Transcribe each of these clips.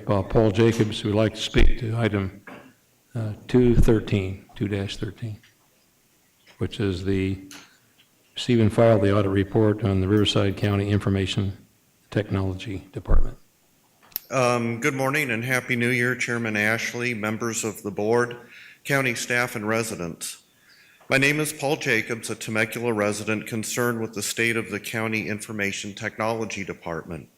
Paul Jacobs, who would like to speak to item 2-13, which is the receive and file the audit report on the Riverside County Information Technology Department. Good morning and Happy New Year, Chairman Ashley, members of the board, county staff, and residents. My name is Paul Jacobs, a Temecula resident concerned with the state of the County Information Technology Department.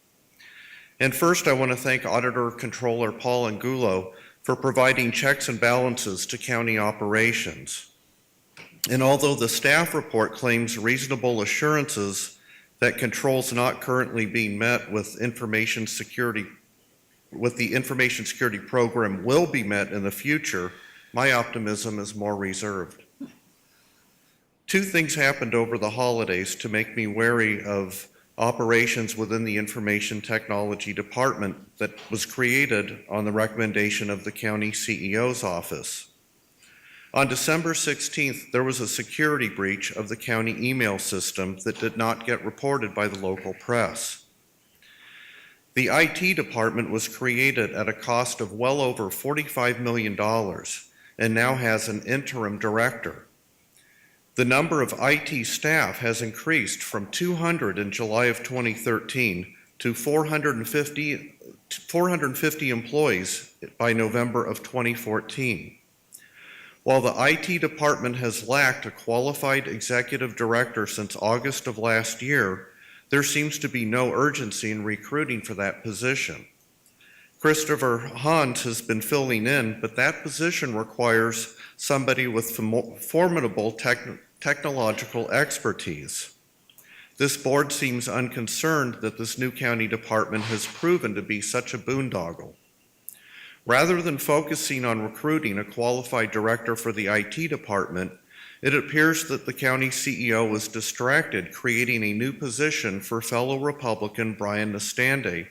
And first, I want to thank Auditor Controller Paul Angulo for providing checks and balances to county operations. And although the staff report claims reasonable assurances that controls not currently being met with the information security program will be met in the future, my optimism is more reserved. Two things happened over the holidays to make me wary of operations within the Information Technology Department that was created on the recommendation of the county CEO's office. On December 16th, there was a security breach of the county email system that did not get reported by the local press. The IT department was created at a cost of well over $45 million and now has an interim director. The number of IT staff has increased from 200 in July of 2013 to 450 employees by November of 2014. While the IT department has lacked a qualified executive director since August of last year, there seems to be no urgency in recruiting for that position. Christopher Hans has been filling in, but that position requires somebody with formidable technological expertise. This board seems unconcerned that this new county department has proven to be such a boondoggle. Rather than focusing on recruiting a qualified director for the IT department, it appears that the county CEO was distracted creating a new position for fellow Republican Brian Nestande,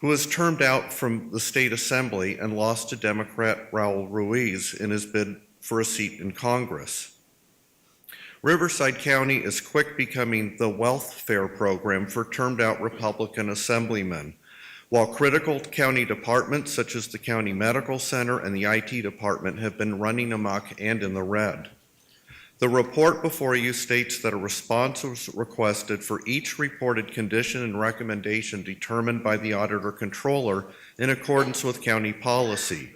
who was termed out from the state assembly and lost to Democrat Raul Ruiz in his bid for a seat in Congress. Riverside County is quick becoming the welfare program for termed out Republican assemblymen, while critical county departments such as the County Medical Center and the IT department have been running amok and in the red. The report before you states that a response was requested for each reported condition and recommendation determined by the auditor controller in accordance with county policy.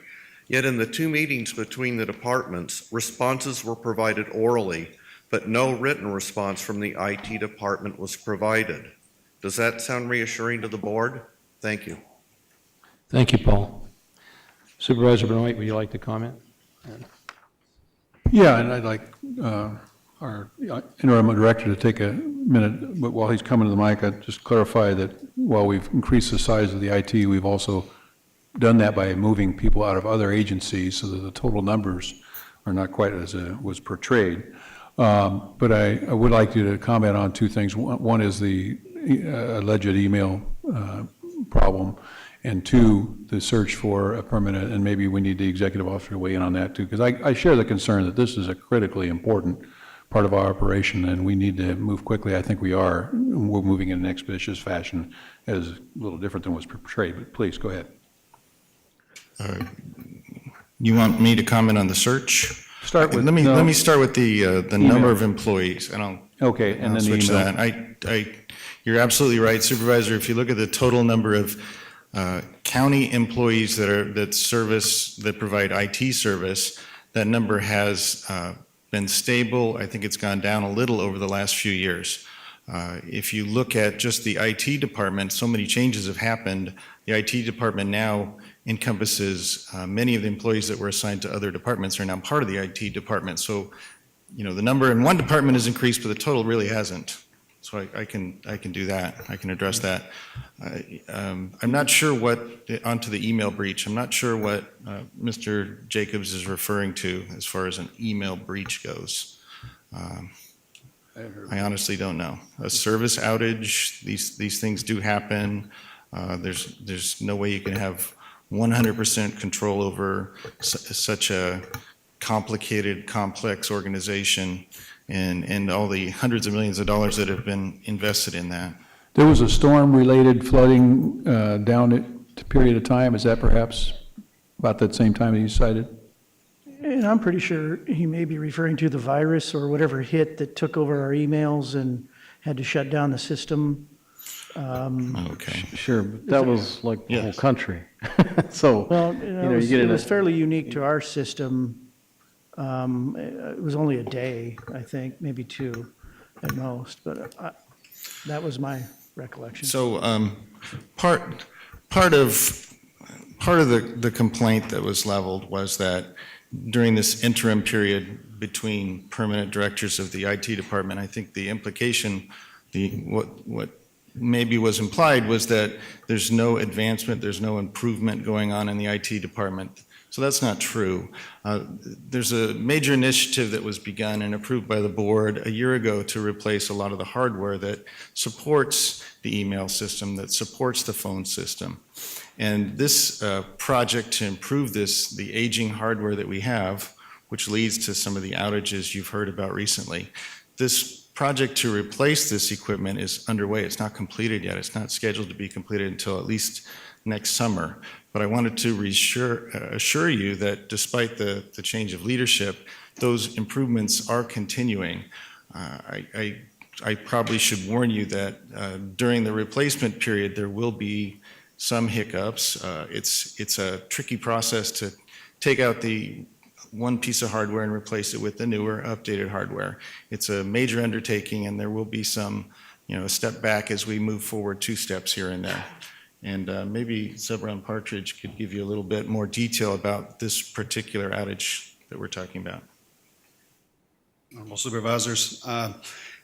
Yet in the two meetings between the departments, responses were provided orally, but no written response from the IT department was provided. Does that sound reassuring to the board? Thank you. Thank you, Paul. Supervisor Benoit, would you like to comment? Yeah, and I'd like our interim director to take a minute, but while he's coming to the mic, I'd just clarify that while we've increased the size of the IT, we've also done that by moving people out of other agencies so that the total numbers are not quite as was portrayed. But I would like you to comment on two things. One is the alleged email problem, and two, the search for a permanent, and maybe we need the executive officer to weigh in on that too, because I share the concern that this is a critically important part of our operation and we need to move quickly. I think we are. We're moving in an expeditious fashion, as a little different than was portrayed, but please go ahead. You want me to comment on the search? Start with, let me start with the number of employees, and I'll then the switch email. that. You're absolutely right, Supervisor. If you look at the total number of county employees that provide IT service, that number has been stable. I think it's gone down a little over the last few years. If you look at just the IT department, so many changes have happened. The IT department now encompasses many of the employees that were assigned to other departments are now part of the IT department. So, you know, the number in one department has increased, but the total really hasn't. So I can do that. I can address that. I'm not sure onto the email breach, I'm not sure what Mr. Jacobs is referring to as far as an email breach goes. I honestly don't know. A service outage, these things do happen. There's no way you can have 100% control over such a complicated, complex organization and all the hundreds of millions of dollars that have been invested in that. There was a storm-related flooding down at period of time? Is that perhaps about that same time that you cited? And I'm pretty sure he may be referring to the virus or whatever hit that took over our emails and had to shut down the system. Okay. Sure, but that was like the whole Yes. country. So, Well, you get it in was a, fairly unique to our system. It was only a day, I think, maybe two at most, but that was my recollection. So part of the complaint that was leveled was that during this interim period between permanent directors of the IT department, I think the implication, what maybe was implied was that there's no advancement, there's no improvement going on in the IT department. So that's not true. There's a major initiative that was begun and approved by the board a year ago to replace a lot of the hardware that supports the email system, that supports the phone system. And this project to improve this, the aging hardware that we have, which leads to some of the outages you've heard about recently, this project to replace this equipment is underway. It's not completed yet. It's not scheduled to be completed until at least next summer. But I wanted to assure you that despite the change of leadership, those improvements are continuing. I probably should warn you that during the replacement period, there will be some hiccups. It's a tricky process to take out the one piece of hardware and replace it with the newer, updated hardware. It's a major undertaking, and there will be some, a step back as we move forward 2 steps here and there. And maybe Zebron Partridge could give you a little bit more detail about this particular outage that we're talking about. Honorable Supervisors,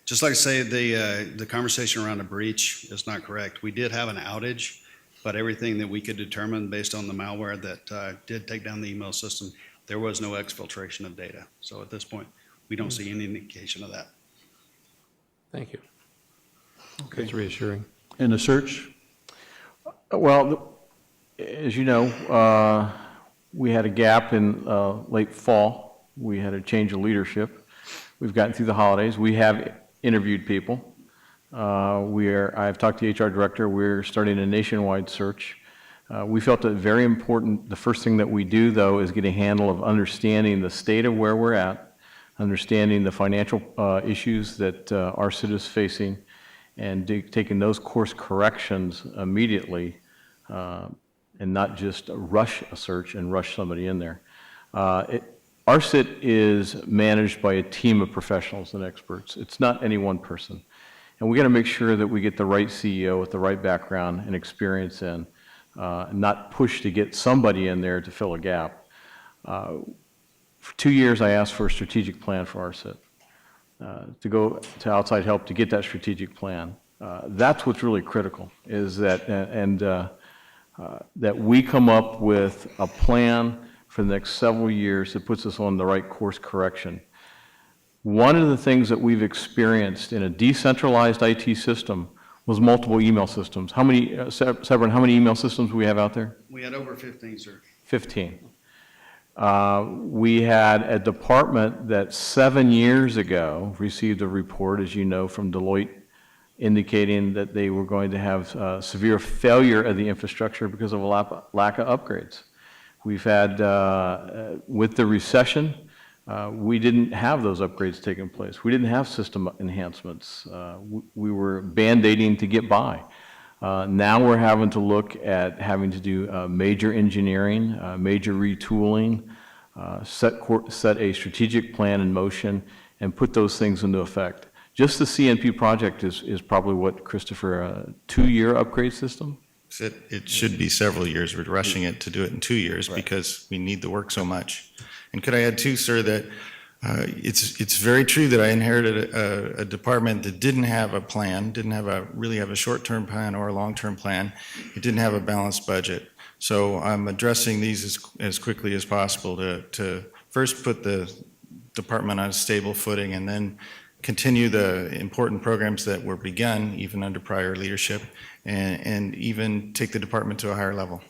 just like to say, the conversation around a breach is not correct. We did have an outage, but everything that we could determine based on the malware that did take down the email system, there was no exfiltration of data. So at this point, we don't see any indication of that. Thank you. That's reassuring. And the search? well, as you know, we had a gap in late fall. We had a change of leadership. We've gotten through the holidays. We have interviewed people. I've talked to the HR director. We're starting a nationwide search. We felt it very important. The first thing that we do, though, is get a handle of understanding the state of where we're at, understanding the financial issues that our city is facing, and taking those course corrections immediately, and not just rush a search and rush somebody in there. Our CIT is managed by a team of professionals and experts. It's not any one person. And we got to make sure that we get the right CEO with the right background and experience in, not push to get somebody in there to fill a gap. For 2 years, I asked for a strategic plan for our CIT, to go to outside help to get that strategic plan. That's what's really critical, is that, that we come up with a plan for the next several years that puts us on the right course correction. One of the things that we've experienced in a decentralized IT system was multiple email systems. How many, Severin, how many email systems do we have out there? We had over 15, sir. 15. We had a department that 7 years ago received a report, as you know, from Deloitte, indicating that they were going to have severe failure of the infrastructure because of a lack of upgrades. We've had, with the recession, we didn't have those upgrades taking place. We didn't have system enhancements. We were Band-Aiding to get by. Now we're having to look at having to do major engineering, major retooling, set a strategic plan in motion, and put those things into effect. Just the CNP project is probably what, Christopher, a 2-year upgrade system? It should be several years. We're rushing it to do it in 2 years because we need the work so much. And could I add too, sir, that it's very true that I inherited a department that didn't have a plan, really have a short-term plan or a long-term plan. It didn't have a balanced budget. So I'm addressing these as quickly as possible to first put the department on a stable footing and then continue the important programs that were begun even under prior leadership and even take the department to a higher level.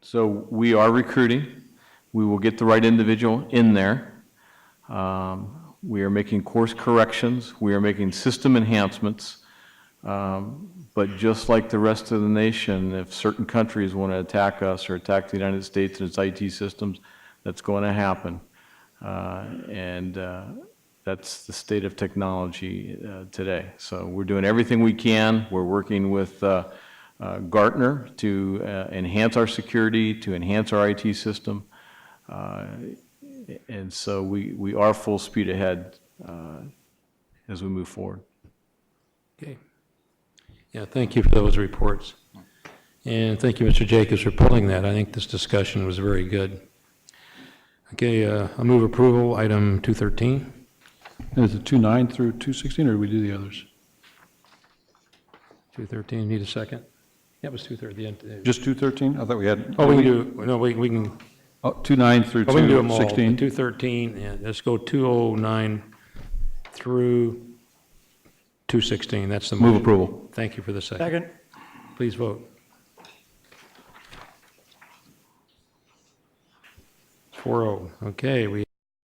So we are recruiting. We will get the right individual in there. We are making course corrections. We are making system enhancements. But just like the rest of the nation, if certain countries want to attack us or attack the United States and its IT systems, that's going to happen. And that's the state of technology today. So we're doing everything we can. We're working with Gartner to enhance our security, to enhance our IT system. And so we are full speed ahead as we move forward. Okay. Yeah, thank you for those reports. And thank you, Mr. Jacobs, for pulling that. I think this discussion was very good. Okay, I move approval, item 213. Is it 2.9 through 2.16, or do we do the others? 213, need a second? Yeah, it was 213. Just 2.13? I thought we had. Oh, we can do, no, we can, 2.9 through oh, we can do them all. 2.16. 213, yeah, let's go 209 through 216, that's the motion. Move approval. Thank you for the second. Second. Please vote. 4-0. Okay, we